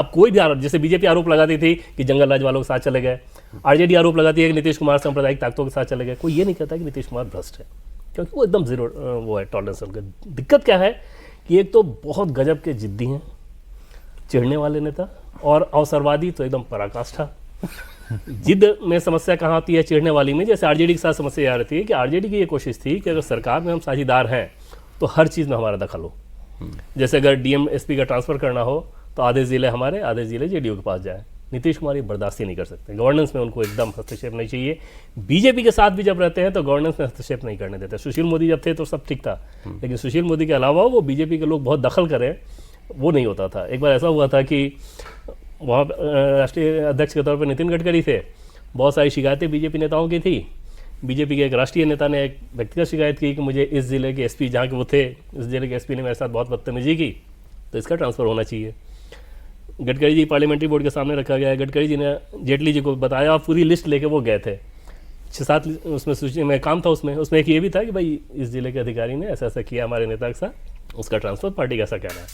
अब कोई भी आरोप, जैसे बीजेपी आरोप लगाती थी कि जंगल राज वालों के साथ चले गए, आरजेडी आरोप लगाती है कि नीतीश कुमार सांप्रदायिक ताकतों के साथ चले गए, कोई ये नहीं कहता कि नीतीश कुमार भ्रष्ट है, क्योंकि वो एकदम जीरो वो है टॉलरेंस उनका। दिक्कत क्या है कि एक तो बहुत गजब के जिद्दी हैं, चिढ़ने वाले नेता, और अवसरवादी तो एकदम पराकाष्ठा। जिद में समस्या कहाँ आती है, चिढ़ने वाली में? जैसे आरजेडी के साथ समस्या आ रही थी कि आरजेडी की ये कोशिश थी कि अगर सरकार में हम साझीदार हैं तो हर चीज़ में हमारा दखल हो। जैसे अगर डीएम एसपी का ट्रांसफर करना हो तो आधे जिले हमारे, आधे जिले जेडीयू के पास जाए। नीतीश कुमार ये बर्दाश्त ही नहीं कर सकते, गवर्नेंस में उनको एकदम हस्तक्षेप नहीं चाहिए। बीजेपी के साथ भी जब रहते हैं तो गवर्नेंस में हस्तक्षेप नहीं करने देते। सुशील मोदी जब थे तो सब ठीक था, लेकिन सुशील मोदी के अलावा वो बीजेपी के लोग बहुत दखल करें, वो नहीं होता था। एक बार ऐसा हुआ था कि वहाँ राष्ट्रीय अध्यक्ष के तौर पर नितिन गडकरी थे, बहुत सारी शिकायतें बीजेपी नेताओं की थी। बीजेपी के एक राष्ट्रीय नेता ने एक व्यक्तिगत शिकायत की कि मुझे इस जिले के एसपी, जहाँ के वो थे, इस जिले के एसपी ने मेरे साथ बहुत बदतमीजी की, तो इसका ट्रांसफ़र होना चाहिए। गडकरी जी पार्लियामेंट्री बोर्ड के सामने रखा गया है। गडकरी जी ने जेटली जी को बताया, पूरी लिस्ट लेके वो गए थे, 6-7 उसमें सूची में काम था। उसमें एक ये भी था कि भाई इस जिले के अधिकारी ने ऐसा ऐसा किया हमारे नेता के साथ, उसका ट्रांसफ़र पार्टी का ऐसा कहना है।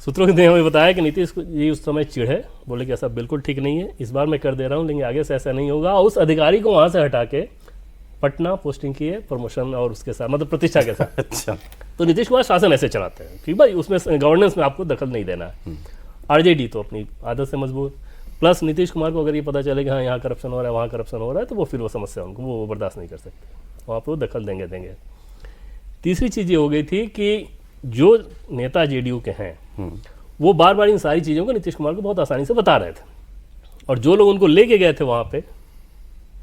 सूत्रों ने हमें बताया कि नीतीश जी उस समय चिढ़े, बोले कि ऐसा बिल्कुल ठीक नहीं है, इस बार मैं कर दे रहा हूँ, लेकिन आगे से ऐसा नहीं होगा। उस अधिकारी को वहाँ से हटा के पटना पोस्टिंग की है, प्रमोशन और उसके साथ, मतलब प्रतिष्ठा के साथ। अच्छा, तो नीतीश कुमार शासन ऐसे चलाते हैं कि भाई उसमें गवर्नेंस में आपको दखल नहीं देना है। आरजेडी तो अपनी आदत से मजबूत, प्लस नीतीश कुमार को अगर ये पता चले कि हाँ यहाँ करप्शन हो रहा है, वहाँ करप्शन हो रहा है, तो वो फिर वो समस्या उनको वो बर्दाश्त नहीं कर सकते, वहाँ पर वो दखल देंगे। तीसरी चीज़ ये हो गई थी कि जो नेता जेडीयू के हैं वो बार बार इन सारी चीज़ों को नीतीश कुमार को बहुत आसानी से बता रहे थे, और जो लोग उनको लेके गए थे वहाँ पे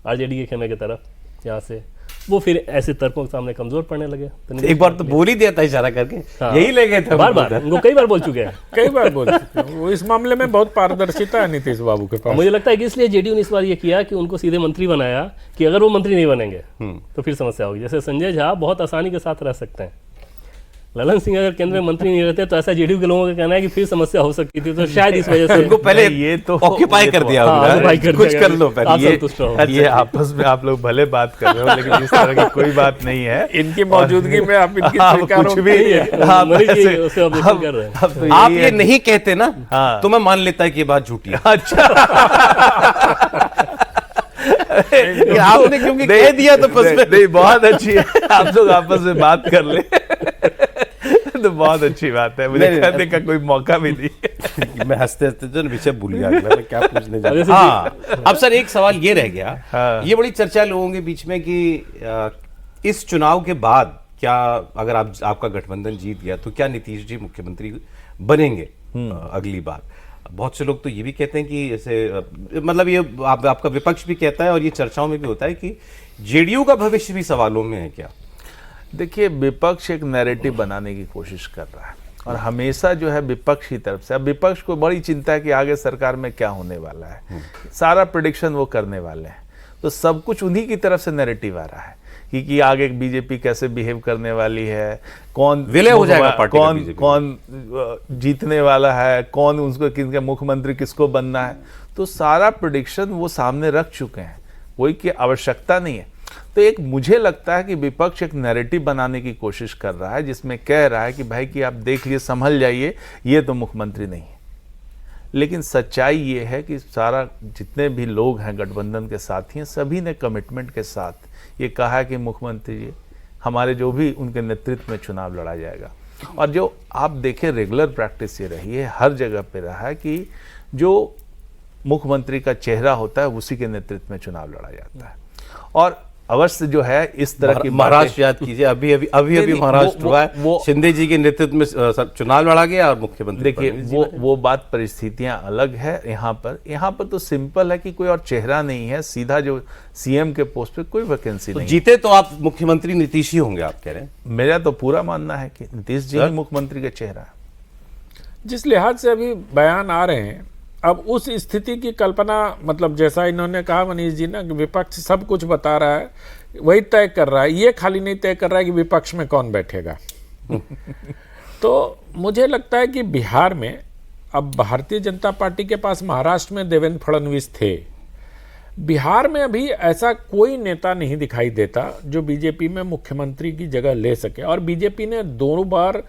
आरजेडी के खेमे की तरफ, यहाँ से वो फिर ऐसे तर्कों के सामने कमजोर पड़ने लगे। तो एक बार तो बोल ही दिया था इशारा करके, हाँ, यही ले गए थे बार बार, उनको कई बार बोल चुके हैं। कई बार बोल चुके हैं। वो इस मामले में बहुत पारदर्शिता है नीतीश बाबू के पास। मुझे लगता है कि इसलिए जेडीयू ने इस बार ये किया कि उनको सीधे मंत्री बनाया कि अगर वो मंत्री नहीं बनेंगे तो फिर समस्या होगी। जैसे संजय झा बहुत आसानी के साथ रह सकते हैं, ललन सिंह अगर केंद्र में मंत्री नहीं रहते तो ऐसा जेडीयू के लोगों का कहना है कि फिर समस्या हो सकती थी। तो शायद इस वजह से उनको पहले ये तो ऑक्यूपाई कर दिया, कुछ कर लो पहले। ये आपस में आप लोग भले बात कर रहे हो, लेकिन इस तरह की कोई बात नहीं है। इनकी मौजूदगी में आप इनकी कुछ भी आप ये नहीं कहते ना, तो मैं मान लेता है कि ये बात झूठी है। अच्छा, आपने क्योंकि कह दिया तो नहीं, बहुत अच्छी है, आप लोग आपस में बात कर ले तो बहुत अच्छी बात है। मुझे कहने का कोई मौका भी नहीं। मैं हंसते हंसते तो विषय भूल गया मैं क्या पूछने जा रहा। हाँ, अब सर एक सवाल ये रह गया। हाँ। ये बड़ी चर्चा लोगों के बीच में कि इस चुनाव के बाद क्या, अगर आपका गठबंधन जीत गया तो क्या नीतीश जी मुख्यमंत्री बनेंगे अगली बार? बहुत से लोग तो ये भी कहते हैं कि जैसे मतलब ये आपका विपक्ष भी कहता है और ये चर्चाओं में भी होता है कि जेडीयू का भविष्य भी सवालों में है क्या? देखिए, विपक्ष एक नैरेटिव बनाने की कोशिश कर रहा है, और हमेशा जो है विपक्ष की तरफ से, अब विपक्ष को बड़ी चिंता है कि आगे सरकार में क्या होने वाला है, सारा प्रेडिक्शन वो करने वाले हैं, तो सब कुछ उन्हीं की तरफ से नैरेटिव आ रहा है कि आगे बीजेपी कैसे बिहेव करने वाली है, कौन विलय हो जाएगा पार्टी, कौन जीतने वाला है, कौन उसको किनके मुख्यमंत्री किसको बनना है, तो सारा प्रेडिक्शन वो सामने रख चुके हैं, कोई की आवश्यकता नहीं है। तो एक मुझे लगता है कि विपक्ष एक नैरेटिव बनाने की कोशिश कर रहा है, जिसमें कह रहा है कि भाई कि आप देख लिए, संभल जाइए, ये तो मुख्यमंत्री नहीं है। लेकिन सच्चाई ये है कि सारा जितने भी लोग हैं गठबंधन के साथी हैं, सभी ने कमिटमेंट के साथ ये कहा है कि मुख्यमंत्री जी हमारे जो भी उनके नेतृत्व में चुनाव लड़ा जाएगा। और जो आप देखें रेगुलर प्रैक्टिस ये रही है, हर जगह पे रहा है कि जो मुख्यमंत्री का चेहरा होता है उसी के नेतृत्व में चुनाव लड़ा जाता है। और अवश्य जो है इस तरह की महाराष्ट्र याद कीजिए, अभी महाराष्ट्र हुआ है, वो शिंदे जी के नेतृत्व में चुनाव लड़ा गया और मुख्यमंत्री। देखिए वो बात, परिस्थितियां अलग है। यहाँ पर तो सिंपल है कि कोई और चेहरा नहीं है, सीधा जो सीएम के पोस्ट पे कोई वैकेंसी नहीं। जीते तो आप मुख्यमंत्री नीतीश ही होंगे, आप कह रहे हैं? मेरा तो पूरा मानना है कि नीतीश जी ही मुख्यमंत्री का चेहरा है। जिस लिहाज से अभी बयान आ रहे हैं, अब उस स्थिति की कल्पना, मतलब जैसा इन्होंने कहा मनीष जी ना कि विपक्ष सब कुछ बता रहा है, वही तय कर रहा है, ये खाली नहीं तय कर रहा है कि विपक्ष में कौन बैठेगा। तो मुझे लगता है कि बिहार में अब भारतीय जनता पार्टी के पास महाराष्ट्र में देवेंद्र फडणवीस थे, बिहार में अभी ऐसा कोई नेता नहीं दिखाई देता जो बीजेपी में मुख्यमंत्री की जगह ले सके, और बीजेपी ने 2 बार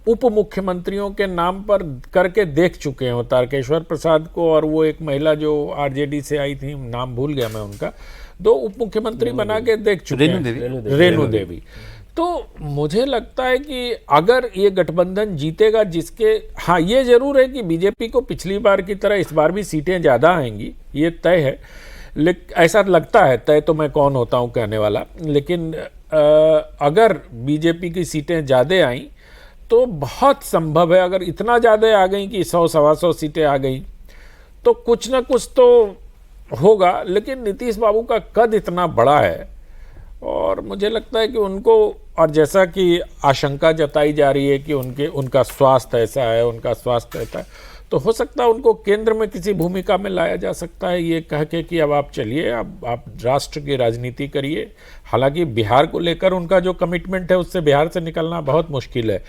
उप मुख्यमंत्रियों के नाम पर करके देख चुके हैं, तारकेश्वर प्रसाद को और वो एक महिला जो आरजेडी से आई थी, नाम भूल गया मैं उनका, 2 उप मुख्यमंत्री बना के देख चुके हैं, रेणु देवी। तो मुझे लगता है कि अगर ये गठबंधन जीतेगा, जिसके हाँ ये जरूर है कि बीजेपी को पिछली बार की तरह इस बार भी सीटें ज़्यादा आएंगी, ये तय है, लेकिन ऐसा लगता है, तय तो मैं कौन होता हूँ कहने वाला, लेकिन अगर बीजेपी की सीटें ज़्यादा आईं तो बहुत संभव है, अगर इतना ज़्यादा आ गई कि 100-125 सीटें आ गई तो कुछ ना कुछ तो होगा। लेकिन नीतीश बाबू का कद इतना बड़ा है और मुझे लगता है कि उनको, और जैसा कि आशंका जताई जा रही है कि उनका स्वास्थ्य ऐसा है, उनका स्वास्थ्य ऐसा है, तो हो सकता है उनको केंद्र में किसी भूमिका में लाया जा सकता है, ये कह के कि अब आप चलिए, अब आप राष्ट्र की राजनीति करिए। हालांकि बिहार को लेकर उनका जो कमिटमेंट है उससे बिहार से निकलना बहुत मुश्किल है।